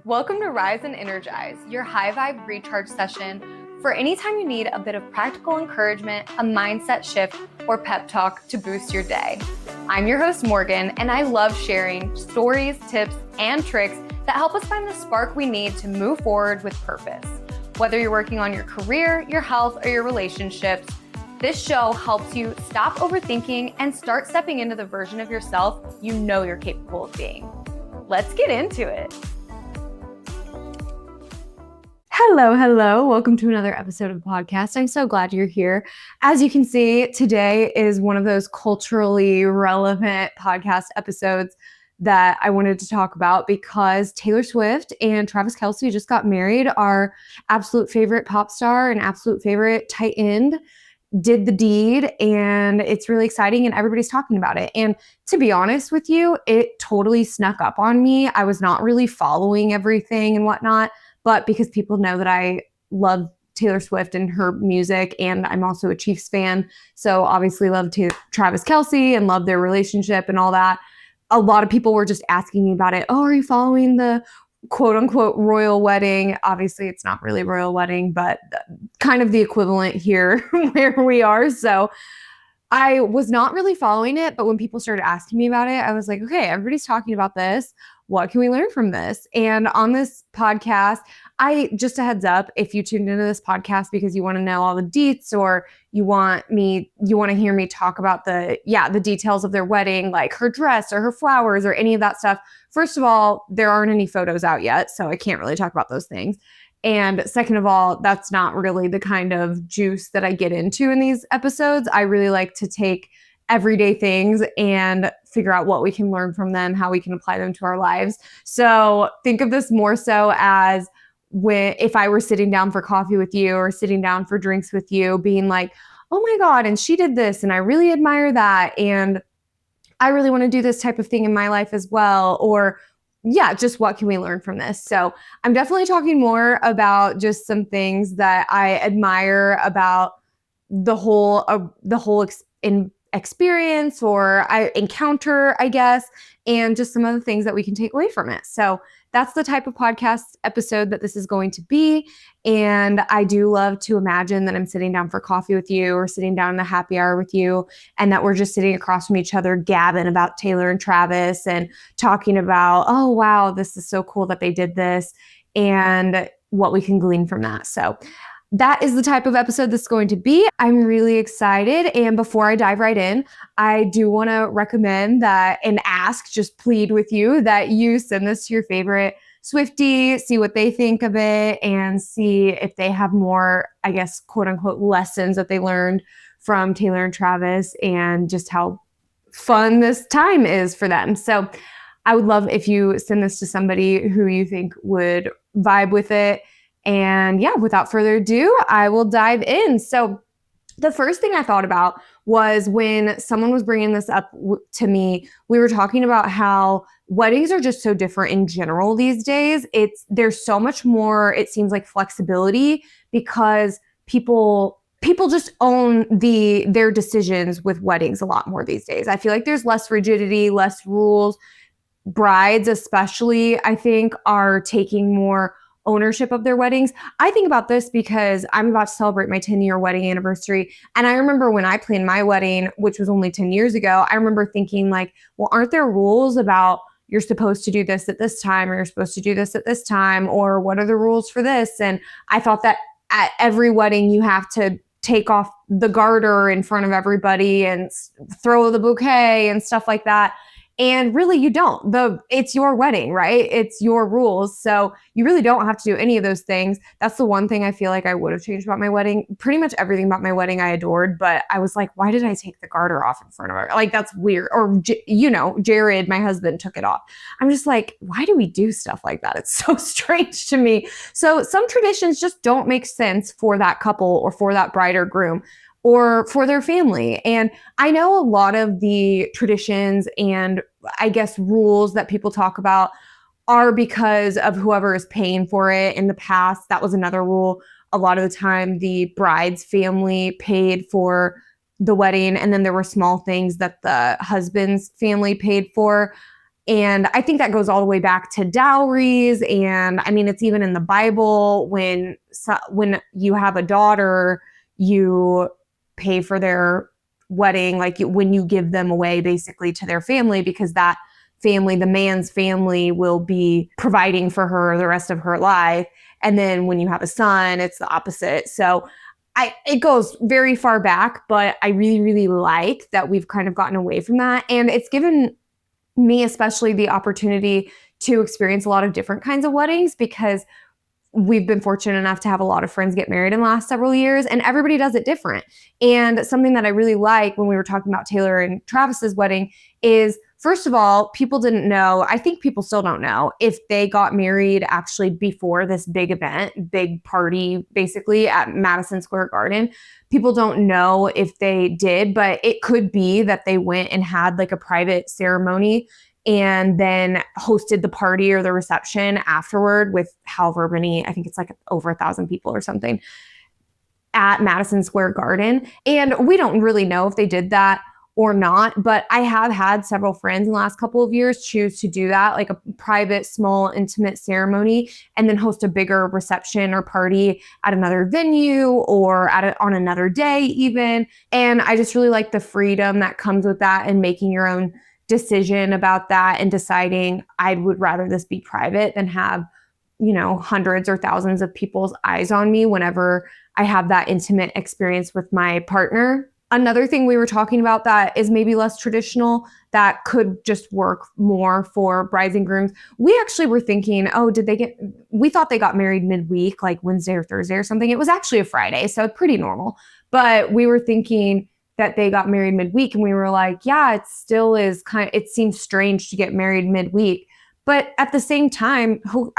Welcome to Rise and Energize, your high vibe recharge session for anytime you need a bit of practical encouragement, a mindset shift, or pep talk to boost your day. I'm your host, Morgan, and I love sharing stories, tips, and tricks that help us find the spark we need to move forward with purpose. Whether you're working on your career, your health, or your relationships, this show helps you stop overthinking and start stepping into the version of yourself you know you're capable of being. Let's get into it. Hello. Welcome to another episode of the podcast. I'm so glad you're here. As you can see, today is one of those culturally relevant podcast episodes that I wanted to talk about because Taylor Swift and Travis Kelce just got married. Our absolute favorite pop star and absolute favorite tight end did the deed, and it's really exciting and everybody's talking about it. And to be honest with you, it totally snuck up on me. I was not really following everything and whatnot, but because people know that I love Taylor Swift and her music, and I'm also a Chiefs fan, so obviously love Travis Kelce and love their relationship and all that. A lot of people were just asking me about it. Oh, are you following the quote unquote royal wedding? Obviously, it's not really royal wedding, but kind of the equivalent here where we are. So I was not really following it, but when people started asking me about it, I was like, okay, everybody's talking about this. What can we learn from this? And on this podcast, just a heads up, if you tuned into this podcast because you want to know all the deets, or you want to hear me talk about the details of their wedding, like her dress or her flowers or any of that stuff. First of all, there aren't any photos out yet, so I can't really talk about those things. And second of all, that's not really the kind of juice that I get into in these episodes. I really like to take everyday things and figure out what we can learn from them, how we can apply them to our lives. So think of this more so as if I were sitting down for coffee with you or sitting down for drinks with you, being like, oh my God, and she did this, and I really admire that, and I really want to do this type of thing in my life as well. Or just what can we learn from this? So I'm definitely talking more about just some things that I admire about the whole experience or I encounter, I guess, and just some of the things that we can take away from it. So that's the type of podcast episode that this is going to be. And I do love to imagine that I'm sitting down for coffee with you or sitting down in a happy hour with you, and that we're just sitting across from each other gabbing about Taylor and Travis and talking about, oh, wow, this is so cool that they did this and what we can glean from that. So that is the type of episode this is going to be. I'm really excited. And before I dive right in, I do want to recommend that and just plead with you that you send this to your favorite Swiftie, see what they think of it, and see if they have more, I guess, quote unquote, lessons that they learned from Taylor and Travis and just how fun this time is for them. So I would love if you send this to somebody who you think would vibe with it. And without further ado, I will dive in. So the first thing I thought about was when someone was bringing this up to me, we were talking about how weddings are just so different in general these days. There's so much more, it seems like, flexibility because people just own their decisions with weddings a lot more these days. I feel like there's less rigidity, less rules. Brides especially, I think, are taking more ownership of their weddings. I think about this because I'm about to celebrate my 10-year wedding anniversary. And I remember when I planned my wedding, which was only 10 years ago, I remember thinking like, well, aren't there rules about you're supposed to do this at this time, or you're supposed to do this at this time, or what are the rules for this? And I thought that at every wedding you have to take off the garter in front of everybody and throw the bouquet and stuff like that. And really, you don't. It's your wedding, right? It's your rules. So you really don't have to do any of those things. That's the one thing I feel like I would have changed about my wedding. Pretty much everything about my wedding I adored, but I was like, why did I take the garter off in front of her? Like, that's weird. Or, Jared, my husband, took it off. I'm just like, why do we do stuff like that? It's so strange to me. So some traditions just don't make sense for that couple or for that bride or groom, or for their family. And I know a lot of the traditions and I guess rules that people talk about are because of whoever is paying for it. In the past, that was another rule. A lot of the time, the bride's family paid for the wedding. And then there were small things that the husband's family paid for. And I think that goes all the way back to dowries. And I mean, it's even in the Bible when you have a daughter, you pay for their wedding, like when you give them away basically to their family, because that family, the man's family, will be providing for her the rest of her life. And then when you have a son, it's the opposite. So it goes very far back, but I really, really like that we've kind of gotten away from that. And it's given me especially the opportunity to experience a lot of different kinds of weddings, because we've been fortunate enough to have a lot of friends get married in the last several years, and everybody does it different. And something that I really like when we were talking about Taylor and Travis's wedding is, first of all, people didn't know, I think people still don't know, if they got married actually before this big event, big party, basically at Madison Square Garden. People don't know if they did, but it could be that they went and had like a private ceremony and then hosted the party or the reception afterward with however many, I think it's like over 1,000 people or something at Madison Square Garden. And we don't really know if they did that or not, but I have had several friends in the last couple of years choose to do that, like a private, small, intimate ceremony, and then host a bigger reception or party at another venue or on another day even. And I just really like the freedom that comes with that and making your own decision about that and deciding I would rather this be private than have, hundreds or thousands of people's eyes on me whenever I have that intimate experience with my partner. Another thing we were talking about that is maybe less traditional, that could just work more for brides and grooms. We actually were thinking, we thought they got married midweek, like Wednesday or Thursday or something. It was actually a Friday, so pretty normal. But we were thinking that they got married midweek, and we were like, yeah, it still is it seems strange to get married midweek. But at the same time, who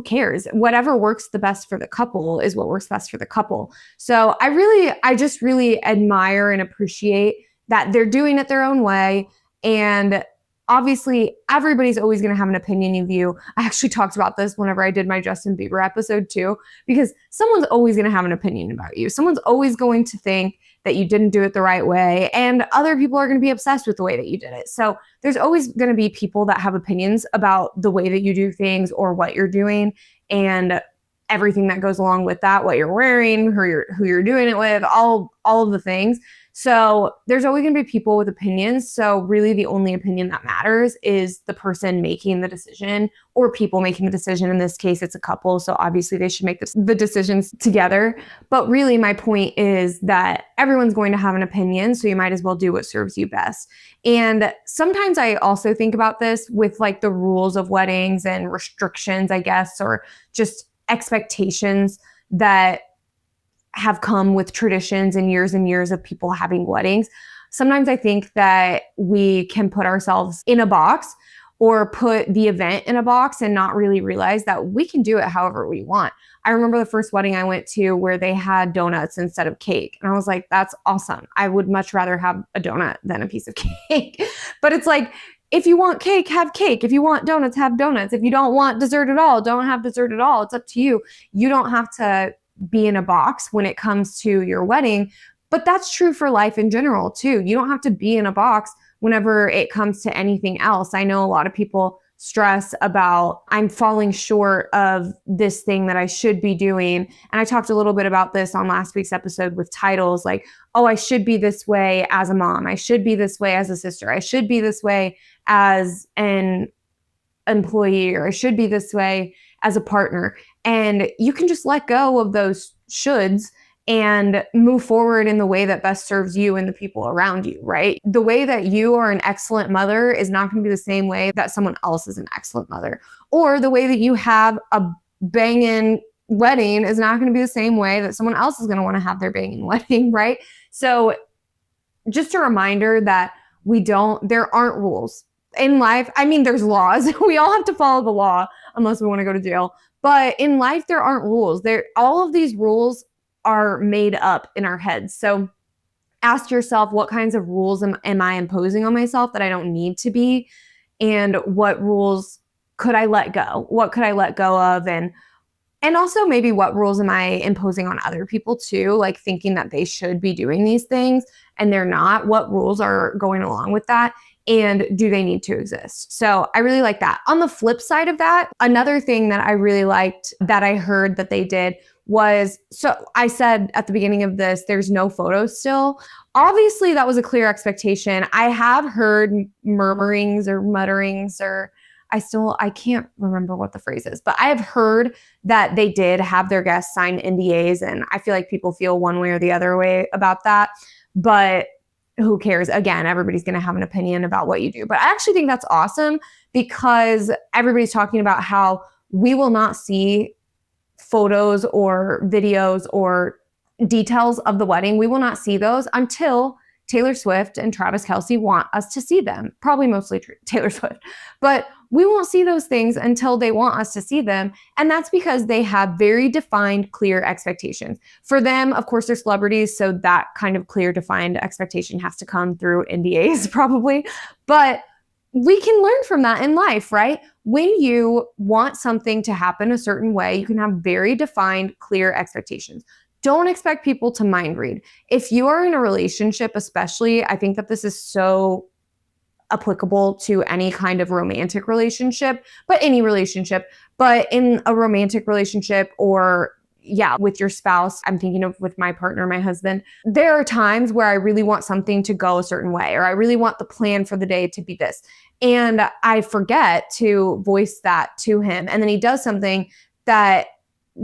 cares? Whatever works the best for the couple is what works best for the couple. So I just really admire and appreciate that they're doing it their own way. And obviously, everybody's always going to have an opinion of you. I actually talked about this whenever I did my Justin Bieber episode too, because someone's always going to have an opinion about you. Someone's always going to think that you didn't do it the right way, and other people are going to be obsessed with the way that you did it. So there's always going to be people that have opinions about the way that you do things or what you're doing and everything that goes along with that, what you're wearing, who you're doing it with, all of the things. So there's always going to be people with opinions. So really the only opinion that matters is the person making the decision, or people making the decision. In this case, it's a couple. So obviously they should make the decisions together. But really my point is that everyone's going to have an opinion. So you might as well do what serves you best. And sometimes I also think about this with like the rules of weddings and restrictions, I guess, or just expectations that have come with traditions and years of people having weddings. Sometimes I think that we can put ourselves in a box or put the event in a box and not really realize that we can do it however we want. I remember the first wedding I went to where they had donuts instead of cake. And I was like, that's awesome. I would much rather have a donut than a piece of cake. But it's like, if you want cake, have cake. If you want donuts, have donuts. If you don't want dessert at all, don't have dessert at all. It's up to you. You don't have to be in a box when it comes to your wedding, but that's true for life in general too. You don't have to be in a box whenever it comes to anything else. I know a lot of people stress about, I'm falling short of this thing that I should be doing. And I talked a little bit about this on last week's episode with titles like, oh, I should be this way as a mom. I should be this way as a sister. I should be this way as an employee, or I should be this way as a partner. And you can just let go of those shoulds and move forward in the way that best serves you and the people around you, right? The way that you are an excellent mother is not going to be the same way that someone else is an excellent mother. Or the way that you have a banging wedding is not going to be the same way that someone else is going to want to have their banging wedding, right? So just a reminder that there aren't rules in life. I mean, there's laws. We all have to follow the law unless we want to go to jail. But in life, there aren't rules. All of these rules are made up in our heads. So ask yourself, what kinds of rules am I imposing on myself that I don't need to be? And what rules could I let go? What could I let go of? And And also maybe what rules am I imposing on other people too? Like thinking that they should be doing these things and they're not. What rules are going along with that? And do they need to exist? So I really like that. On the flip side of that, another thing that I really liked that I heard that they did was, so I said at the beginning of this, there's no photos still. Obviously, that was a clear expectation. I have heard murmurings or mutterings, or I can't remember what the phrase is, but I have heard that they did have their guests sign NDAs, and I feel like people feel one way or the other way about that. But who cares? Again, everybody's going to have an opinion about what you do. But I actually think that's awesome because everybody's talking about how we will not see photos or videos or details of the wedding. We will not see those until Taylor Swift and Travis Kelce want us to see them. Probably mostly Taylor Swift. But we won't see those things until they want us to see them. And that's because they have very defined, clear expectations. For them, of course, they're celebrities, so that kind of clear, defined expectation has to come through NDAs probably. But we can learn from that in life, right? When you want something to happen a certain way, you can have very defined, clear expectations. Don't expect people to mind read. If you are in a relationship, especially, I think that this is so applicable to any kind of romantic relationship, but any relationship. But in a romantic relationship or with your spouse, I'm thinking of with my partner, my husband, there are times where I really want something to go a certain way, or I really want the plan for the day to be this. And I forget to voice that to him. And then he does something that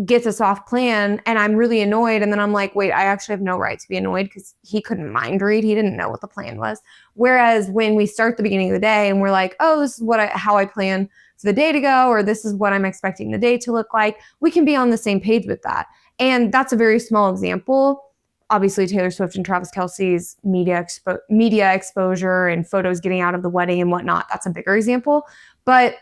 gets us off plan and I'm really annoyed. And then I'm like, wait, I actually have no right to be annoyed because he couldn't mind read. He didn't know what the plan was. Whereas when we start the beginning of the day and we're like, oh, this is how I plan for the day to go, or this is what I'm expecting the day to look like, we can be on the same page with that. And that's a very small example. Obviously, Taylor Swift and Travis Kelce's media exposure and photos getting out of the wedding and whatnot, that's a bigger example. But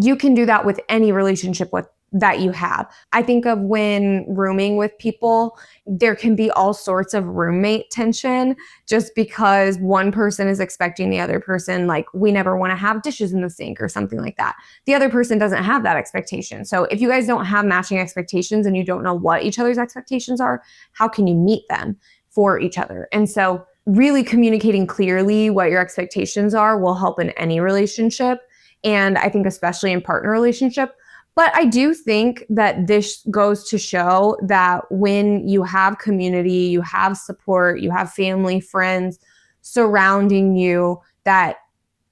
you can do that with any relationship that you have. I think of when rooming with people, there can be all sorts of roommate tension just because one person is expecting the other person, like, we never want to have dishes in the sink or something like that. The other person doesn't have that expectation. So if you guys don't have matching expectations and you don't know what each other's expectations are, how can you meet them for each other? And so really communicating clearly what your expectations are will help in any relationship. And I think especially in partner relationship. But I do think that this goes to show that when you have community, you have support, you have family, friends surrounding you, that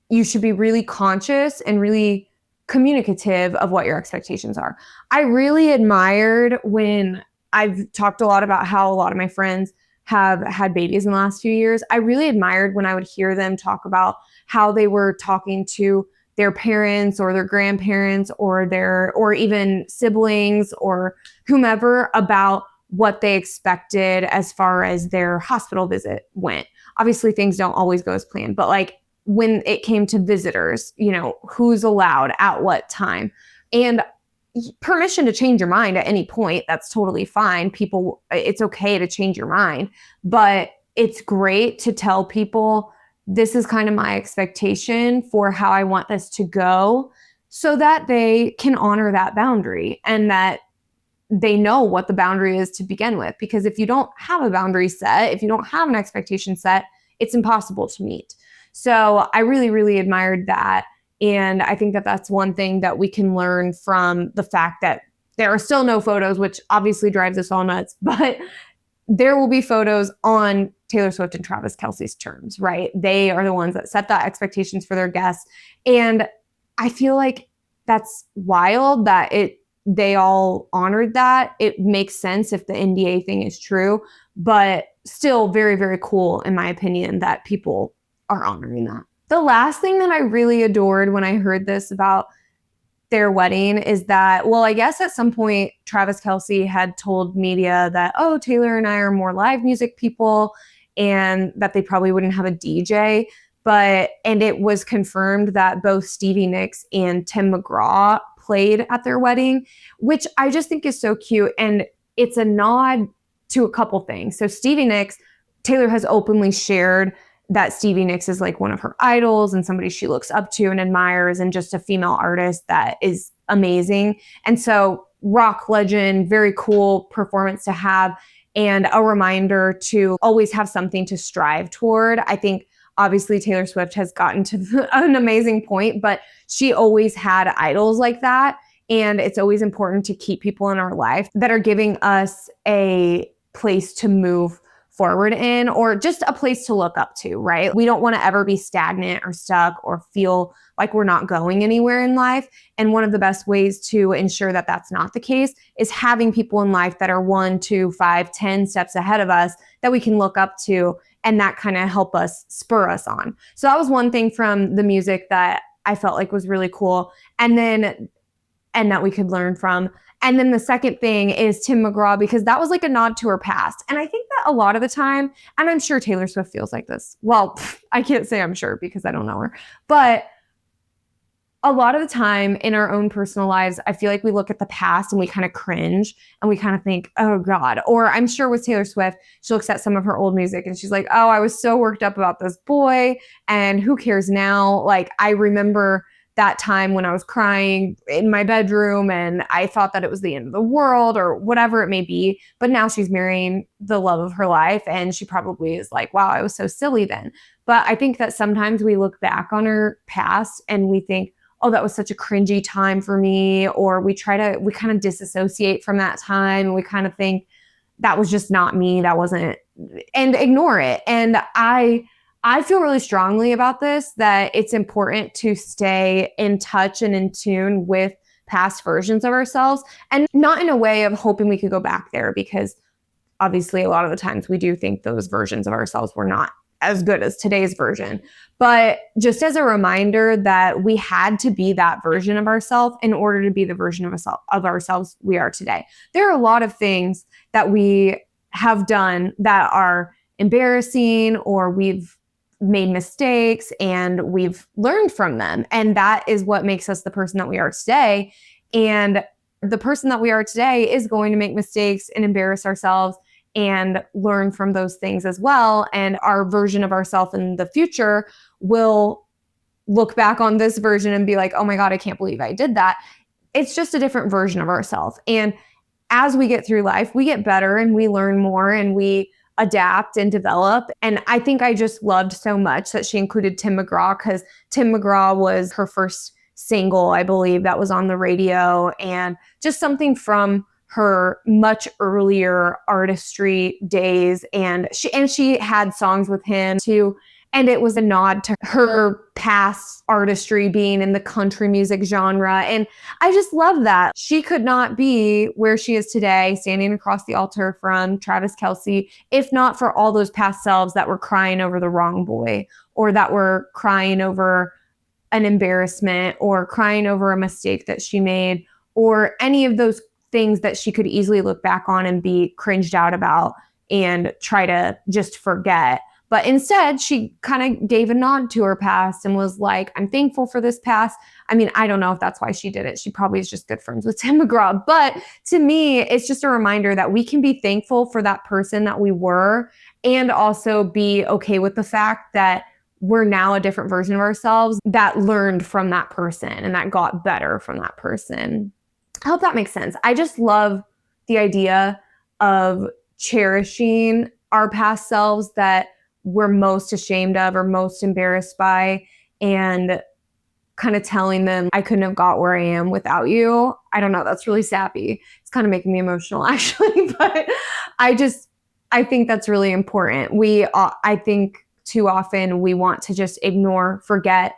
you should be really conscious and really communicative of what your expectations are. I really admired when I've talked a lot about how a lot of my friends have had babies in the last few years. I really admired when I would hear them talk about how they were talking to their parents or their grandparents or even siblings or whomever about what they expected as far as their hospital visit went. Obviously, things don't always go as planned, but like when it came to visitors, who's allowed at what time, and permission to change your mind at any point, that's totally fine. It's okay to change your mind, but it's great to tell people, this is kind of my expectation for how I want this to go, so that they can honor that boundary and that they know what the boundary is to begin with. Because if you don't have a boundary set, if you don't have an expectation set, it's impossible to meet. So I really, really admired that. And I think that that's one thing that we can learn from the fact that there are still no photos, which obviously drives us all nuts, but there will be photos on Taylor Swift and Travis Kelce's terms, right? They are the ones that set that expectations for their guests. And I feel like that's wild that they all honored that. It makes sense if the NDA thing is true, but still very, very cool, in my opinion, that people are honoring that. The last thing that I really adored when I heard this about their wedding is that, well, I guess at some point Travis Kelce had told media that, oh, Taylor and I are more live music people and that they probably wouldn't have a DJ. And it was confirmed that both Stevie Nicks and Tim McGraw played at their wedding, which I just think is so cute. And it's a nod to a couple things. So Stevie Nicks, Taylor has openly shared that Stevie Nicks is like one of her idols and somebody she looks up to and admires, and just a female artist that is amazing. And so rock legend, very cool performance to have, and a reminder to always have something to strive toward. I think obviously Taylor Swift has gotten to an amazing point, but she always had idols like that. And it's always important to keep people in our life that are giving us a place to move forward in, or just a place to look up to, right? We don't want to ever be stagnant or stuck or feel like we're not going anywhere in life. And one of the best ways to ensure that that's not the case is having people in life that are 1, 2, 5, 10 steps ahead of us that we can look up to, and that kind of help us spur us on. So that was one thing from the music that I felt like was really cool. And that we could learn from. And then the second thing is Tim McGraw, because that was like a nod to her past. And I think that a lot of the time, and I'm sure Taylor Swift feels like this. Well, I can't say I'm sure because I don't know her. But a lot of the time in our own personal lives, I feel like we look at the past and we kind of cringe and we kind of think, oh God. Or I'm sure with Taylor Swift, she looks at some of her old music and she's like, oh, I was so worked up about this boy and who cares now? Like, I remember that time when I was crying in my bedroom and I thought that it was the end of the world or whatever it may be. But now she's marrying the love of her life and she probably is like, wow, I was so silly then. But I think that sometimes we look back on her past and we think, oh, that was such a cringy time for me. Or we kind of disassociate from that time. And we kind of think that was just not me. That wasn't, and ignore it. And I feel really strongly about this, that it's important to stay in touch and in tune with past versions of ourselves, and not in a way of hoping we could go back there, because obviously a lot of the times we do think those versions of ourselves were not as good as today's version. But just as a reminder that we had to be that version of ourselves in order to be the version of ourselves we are today. There are a lot of things that we have done that are embarrassing, or we've made mistakes and we've learned from them. And that is what makes us the person that we are today. And the person that we are today is going to make mistakes and embarrass ourselves and learn from those things as well. And our version of ourselves in the future will look back on this version and be like, oh my God, I can't believe I did that. It's just a different version of ourselves. And as we get through life, we get better and we learn more and we adapt and develop. And I think I just loved so much that she included Tim McGraw, because Tim McGraw was her first single, I believe, that was on the radio, and just something from her much earlier artistry days. And she had songs with him too. And it was a nod to her past artistry being in the country music genre. And I just love that. She could not be where she is today, standing across the altar from Travis Kelce, if not for all those past selves that were crying over the wrong boy, or that were crying over an embarrassment, or crying over a mistake that she made, or any of those things that she could easily look back on and be cringed out about and try to just forget. But instead, she kind of gave a nod to her past and was like, I'm thankful for this past. I mean, I don't know if that's why she did it. She probably is just good friends with Tim McGraw. But to me, it's just a reminder that we can be thankful for that person that we were, and also be okay with the fact that we're now a different version of ourselves that learned from that person and that got better from that person. I hope that makes sense. I just love the idea of cherishing our past selves that we're most ashamed of or most embarrassed by, and kind of telling them, I couldn't have got where I am without you. I don't know. That's really sappy. It's kind of making me emotional actually, but I think that's really important. I think too often we want to just ignore, forget,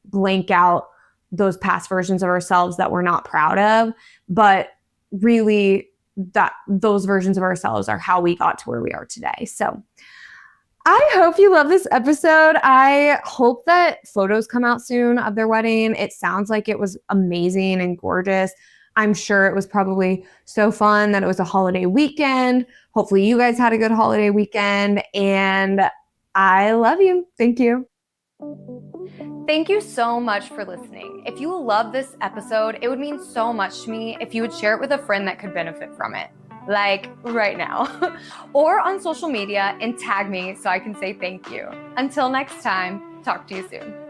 blank out those past versions of ourselves that we're not proud of, but really that those versions of ourselves are how we got to where we are today. So I hope you love this episode. I hope that photos come out soon of their wedding. It sounds like it was amazing and gorgeous. I'm sure it was probably so fun that it was a holiday weekend. Hopefully you guys had a good holiday weekend, and I love you. Thank you. Thank you so much for listening. If you love this episode, it would mean so much to me if you would share it with a friend that could benefit from it. Like right now, or on social media and tag me so I can say thank you. Until next time, talk to you soon.